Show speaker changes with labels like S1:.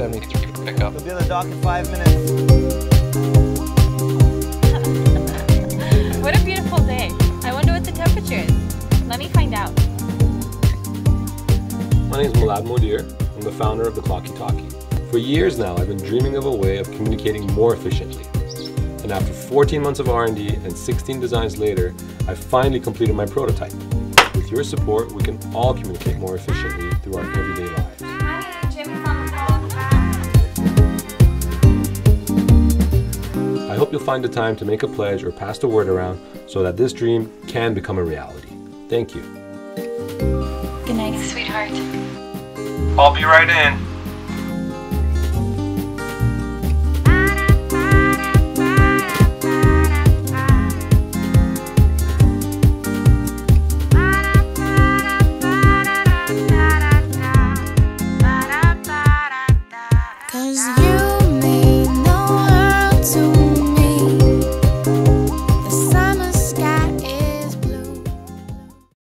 S1: let me pick up.
S2: We'll be on the dock in 5 minutes.
S3: What a beautiful day. I wonder what the temperature is. Let me find out.
S4: My name is Milad Modir. I'm the founder of the Clocky Talkie. For years now, I've been dreaming of a way of communicating more efficiently. And after 14 months of R&D and 16 designs later, I've finally completed my prototype. With your support, we can all communicate more efficiently through our everyday lives.
S3: Hi, Jimmy's on the phone.
S4: I hope you'll find the time to make a pledge or pass the word around so that this dream can become a reality. Thank you.
S3: Good night, sweetheart.
S1: I'll be right in.